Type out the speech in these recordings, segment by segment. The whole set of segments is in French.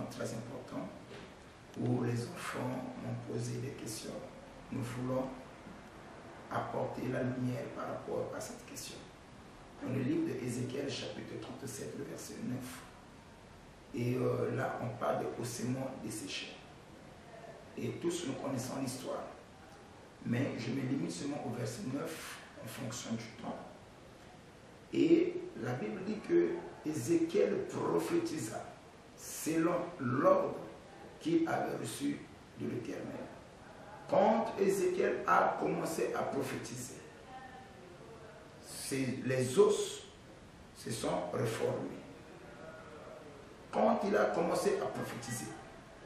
très important où les enfants m'ont posé des questions. Nous voulons apporter la lumière par rapport à cette question. Dans le livre de Ézéchiel, chapitre 37, le verset 9. Et là, on parle de ossements desséchés. Et tous nous connaissons l'histoire. Mais je me limite seulement au verset 9 en fonction du temps. Et la Bible dit que Ézéchiel prophétisa selon l'ordre qu'il avait reçu de l'Éternel. Quand Ézéchiel a commencé à prophétiser, les os se sont reformés. Quand il a commencé à prophétiser,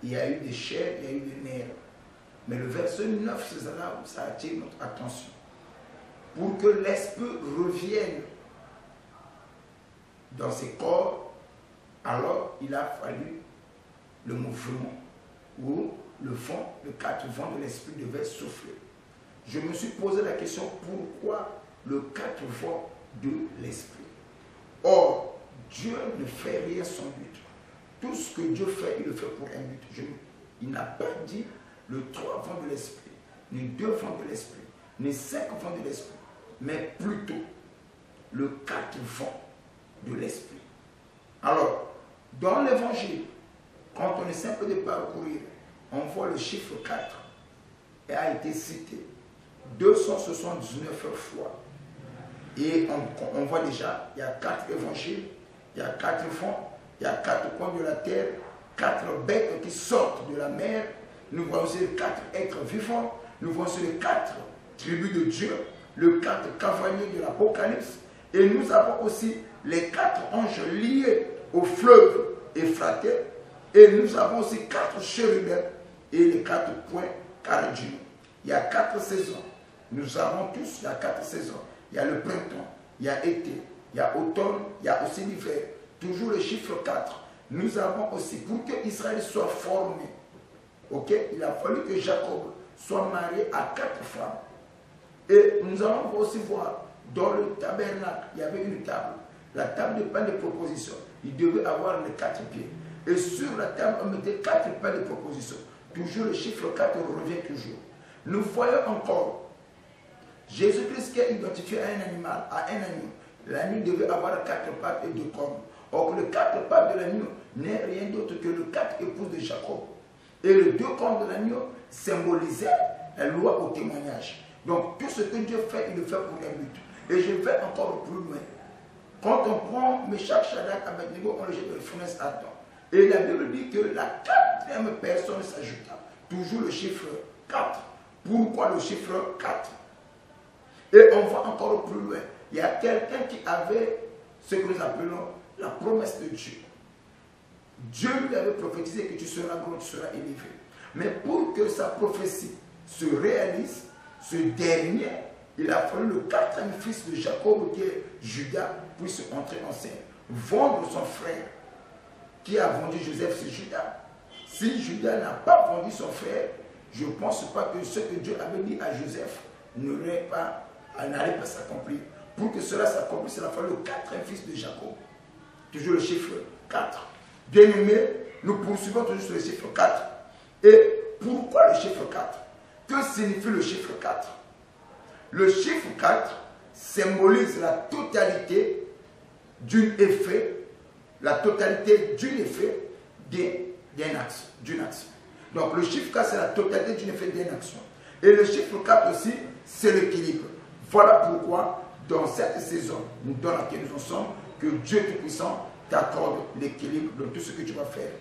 il y a eu des chairs, il y a eu des nerfs. Mais le verset 9, c'est là où ça attire notre attention. Pour que l'esprit revienne dans ses corps, alors il a fallu le mouvement où le vent, le quatre vents de l'esprit devait souffler. Je me suis posé la question, pourquoi le quatre vents de l'esprit? Or, Dieu ne fait rien sans but. Tout ce que Dieu fait, il le fait pour un but. Il n'a pas dit le 3 vents de l'esprit, ni 2 vents de l'esprit, ni 5 vents de l'esprit, mais plutôt le 4 vents de l'esprit. Alors, dans l'évangile, quand on essaie un peu de parcourir, on voit le chiffre 4 et a été cité 279 fois. Et on voit déjà, il y a 4 évangiles, il y a 4 vents, il y a 4 coins de la terre, 4 bêtes qui sortent de la mer. Nous voyons aussi les 4 êtres vivants. Nous voyons aussi les 4 tribus de Dieu, les 4 cavaliers de l'Apocalypse. Et nous avons aussi les 4 anges liés au fleuve Euphrate. Et nous avons aussi 4 chérubins et les 4 points cardinaux. Il y a 4 saisons. Nous avons tous, il y a 4 saisons. Il y a le printemps, il y a été, il y a automne, il y a aussi l'hiver. Toujours le chiffre 4. Nous avons aussi, pour que Israël soit formé, ok, il a fallu que Jacob soit marié à 4 femmes. Et nous allons aussi voir, dans le tabernacle, il y avait une table. La table de pain de proposition. Il devait avoir les 4 pieds. Et sur la table, on mettait 4 pains de proposition. Toujours le chiffre 4 revient toujours. Nous voyons encore Jésus-Christ qui est identifié à un animal, à un agneau. L'agneau devait avoir 4 pattes et 2 cornes. Or, le 4 pattes de l'agneau n'est rien d'autre que le 4 épouses de Jacob. Et les 2 cornes de l'agneau symbolisaient la loi au témoignage. Donc, tout ce que Dieu fait, il le fait pour un but. Et je vais encore plus loin. Quand on prend Meshach, Shadrach, Abednego, on le jette dans le fournaise ardent. Et la Bible dit que la 4e personne s'ajouta. Toujours le chiffre 4. Pourquoi le chiffre 4? Et on va encore plus loin. Il y a quelqu'un qui avait ce que nous appelons la promesse de Dieu. Dieu lui avait prophétisé que tu seras grand, tu seras élevé. Mais pour que sa prophétie se réalise, ce dernier, il a fallu le 4e fils de Jacob, qui est Judas, puisse entrer en scène. Vendre son frère. Qui a vendu Joseph? C'est Judas. Si Judas n'a pas vendu son frère, je ne pense pas que ce que Dieu avait dit à Joseph n'allait pas s'accomplir. Pour que cela s'accomplisse, il a fallu le 4e fils de Jacob. Toujours le chiffre 4. Bien aimé, nous poursuivons toujours sur le chiffre 4. Et pourquoi le chiffre 4? Que signifie le chiffre 4? Le chiffre 4 symbolise la totalité d'un effet, d'une action. Donc le chiffre 4, c'est la totalité d'une effet d'une action. Et le chiffre 4 aussi, c'est l'équilibre. Voilà pourquoi, dans cette saison dans laquelle nous en sommes, que Dieu Tout-Puissant t'accorde l'équilibre dans tout ce que tu vas faire.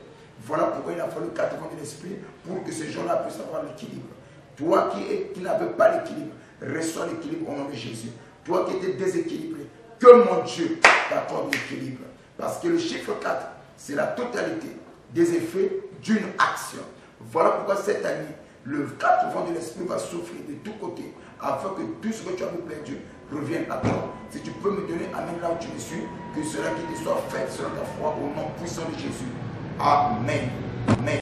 Voilà pourquoi il a fallu 4 vents de l'esprit pour que ces gens-là puissent avoir l'équilibre. Toi qui n'avais pas l'équilibre, reçois l'équilibre au nom de Jésus. Toi qui étais déséquilibré, que mon Dieu t'accorde l'équilibre. Parce que le chiffre 4, c'est la totalité des effets d'une action. Voilà pourquoi cette année, le 4 vents de l'esprit va souffler de tous côtés, afin que tout ce que tu as perdu revienne à toi. Si tu peux me donner amen là où tu me suis, que cela qui te soit fait selon ta foi au nom puissant de Jésus. Amen. Amen.